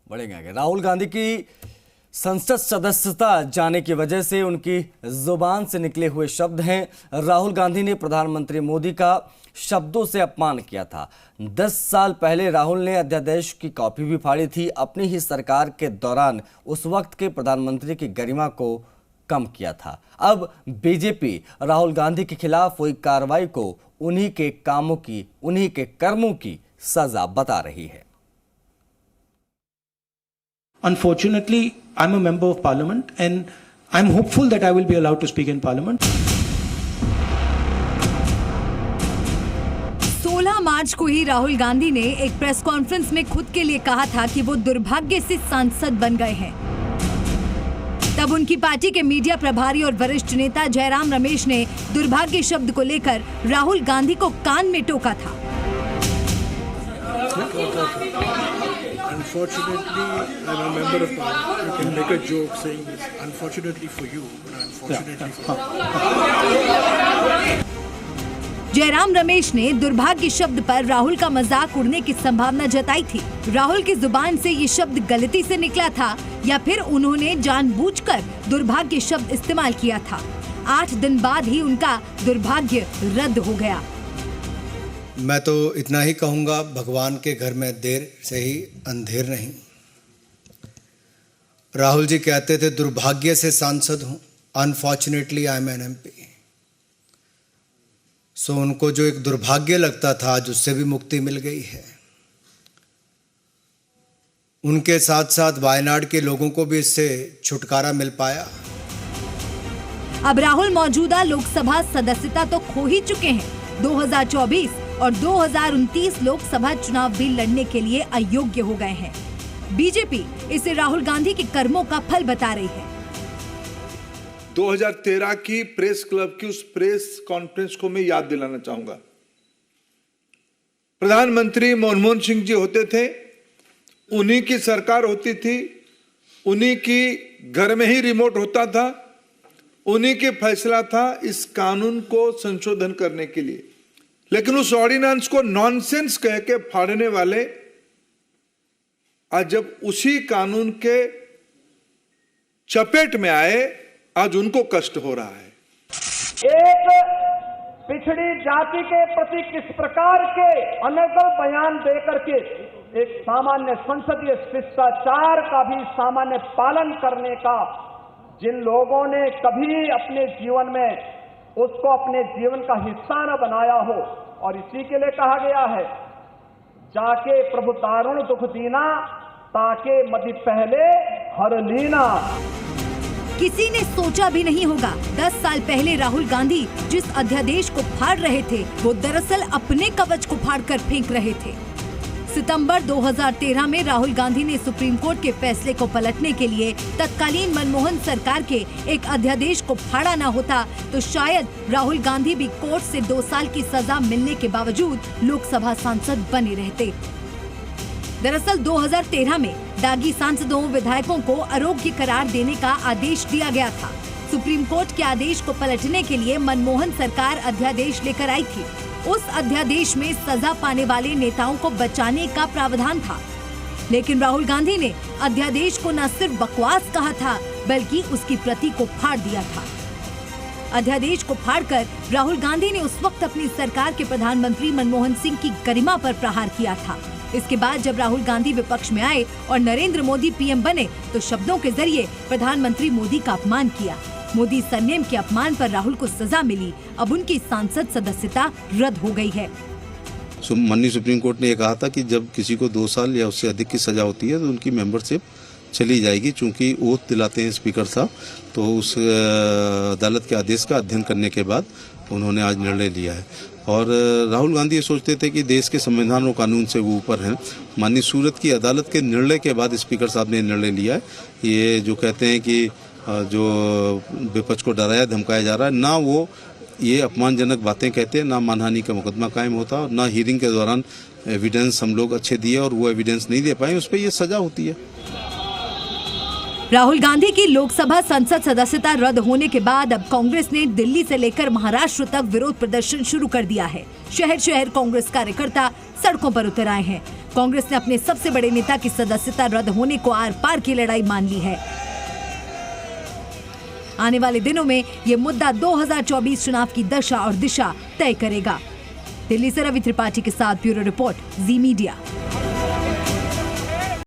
बढ़ेंगे आगे। राहुल गांधी की संसद सदस्यता जाने की वजह से उनकी जुबान से निकले हुए शब्द हैं। राहुल गांधी ने प्रधानमंत्री मोदी का शब्दों से अपमान किया था। 10 साल पहले राहुल ने अध्यादेश की कॉपी भी फाड़ी थी। अपनी ही सरकार के दौरान उस वक्त के प्रधानमंत्री की गरिमा को कम किया था। अब बीजेपी राहुल गांधी के खिलाफ हुई कार्रवाई को उन्हीं के कामों की, उन्हीं के कर्मों की सजा बता रही है। Unfortunately, I'm a member of parliament and I'm hopeful that I will be allowed to speak in parliament. 16 मार्च को ही राहुल गांधी ने एक प्रेस कॉन्फ्रेंस में खुद के लिए कहा था कि वो दुर्भाग्य से सांसद बन गए हैं। तब उनकी पार्टी के मीडिया प्रभारी और वरिष्ठ नेता जयराम रमेश ने दुर्भाग्य शब्द को लेकर राहुल गांधी को कान में टोका था। Unfortunately, I'm a member of parliament. You can make a joke saying this. Unfortunately for you, unfortunately for me. Jairam Ramesh ने दुर्भाग्य शब्द पर राहुल का मजाक उड़ने की संभावना जताई थी। राहुल की जुबान से ये शब्द गलती से निकला था या फिर उन्होंने जानबूझकर दुर्भाग्य शब्द इस्तेमाल किया था। 8 दिन बाद ही उनका दुर्भाग्य रद्द हो गया। मैं तो इतना ही कहूँगा, भगवान के घर में देर से ही अंधेर नहीं। राहुल जी कहते थे दुर्भाग्य से सांसद हूँ, unfortunately I am an MP। So उनको जो एक दुर्भाग्य लगता था आज उससे भी मुक्ति मिल गई है। उनके साथ साथ वायनाड के लोगों को भी इससे छुटकारा मिल पाया। अब राहुल मौजूदा लोकसभा सदस्यता तो खो ही चुके हैं। 2024 और 2029 लोकसभा चुनाव भी लड़ने के लिए अयोग्य हो गए हैं। बीजेपी इसे राहुल गांधी के कर्मों का फल बता रही है। 2013 की प्रेस क्लब की उस प्रेस कॉन्फ्रेंस को मैं याद दिलाना चाहूंगा। प्रधानमंत्री मनमोहन सिंह जी होते थे, उन्हीं की सरकार होती थी, उन्हीं की घर में ही रिमोट होता था, उन्हीं के फैसला था इस कानून को संशोधन करने के लिए। लेकिन उस ऑर्डिनेंस को नॉनसेंस कह के फाड़ने वाले आज जब उसी कानून के चपेट में आए, आज उनको कष्ट हो रहा है। एक पिछड़ी जाति के प्रति किस प्रकार के अनर्गल बयान देकर के एक सामान्य संसदीय शिष्टाचार का भी सामान्य पालन करने का जिन लोगों ने कभी अपने जीवन में उसको अपने जीवन का हिस्सा न बनाया हो, और इसी के लिए कहा गया है जाके प्रभु दारुण दुख दीना, ताके मदि पहले हर लीना। किसी ने सोचा भी नहीं होगा 10 साल पहले राहुल गांधी जिस अध्यादेश को फाड़ रहे थे वो दरअसल अपने कवच को फाड़कर फेंक रहे थे। सितंबर 2013 में राहुल गांधी ने सुप्रीम कोर्ट के फैसले को पलटने के लिए तत्कालीन मनमोहन सरकार के एक अध्यादेश को फाड़ा ना होता तो शायद राहुल गांधी भी कोर्ट से 2 साल की सजा मिलने के बावजूद लोकसभा सांसद बने रहते। दरअसल 2013 में दागी सांसदों विधायकों को अयोग्य करार देने का आदेश दिया गया था। सुप्रीम कोर्ट के आदेश को पलटने के लिए मनमोहन सरकार अध्यादेश लेकर आई थी। उस अध्यादेश में सजा पाने वाले नेताओं को बचाने का प्रावधान था, लेकिन राहुल गांधी ने अध्यादेश को न सिर्फ बकवास कहा था बल्कि उसकी प्रति को फाड़ दिया था। अध्यादेश को फाड़कर राहुल गांधी ने उस वक्त अपनी सरकार के प्रधानमंत्री मनमोहन सिंह की गरिमा पर प्रहार किया था। इसके बाद जब राहुल गांधी विपक्ष में आए और नरेंद्र मोदी PM बने तो शब्दों के जरिए प्रधानमंत्री मोदी का अपमान किया। मोदी सरनेम के अपमान पर राहुल को सजा मिली। अब उनकी सांसद सदस्यता रद्द हो गई है। माननीय सुप्रीम कोर्ट ने यह कहा था कि जब किसी को 2 साल या उससे अधिक की सजा होती है तो उनकी मेंबरशिप चली जाएगी। चूंकि ओथ दिलाते हैं स्पीकर साहब, तो उस अदालत के आदेश का अध्ययन करने के बाद उन्होंने आज निर्णय लिया है। और राहुल गांधी ये सोचते थे कि देश के संविधान और कानून से वो ऊपर हैं। माननीय सूरत की अदालत के निर्णय के बाद स्पीकर साहब ने निर्णय लिया है। ये जो कहते हैं कि जो विपक्ष को डराया धमकाया जा रहा है, ना वो ये अपमानजनक बातें कहते हैं, ना मानहानि का मुकदमा कायम होता और ना हियरिंग के दौरान एविडेंस हम लोग अच्छे दिए और वो एविडेंस नहीं दे पाए, उस पर ये सजा होती है। राहुल गांधी की लोकसभा संसद सदस्यता रद्द होने के बाद अब कांग्रेस ने दिल्ली से लेकर महाराष्ट्र तक विरोध प्रदर्शन शुरू कर दिया है। शहर शहर कांग्रेस कार्यकर्ता सड़कों पर उतर आए हैं। कांग्रेस ने अपने सबसे बड़े नेता की सदस्यता रद्द होने को आर पार की लड़ाई मान ली है। आने वाले दिनों में ये मुद्दा 2024 चुनाव की दशा और दिशा तय करेगा। दिल्ली से रवि त्रिपाठी के साथ ब्यूरो रिपोर्ट, जी मीडिया।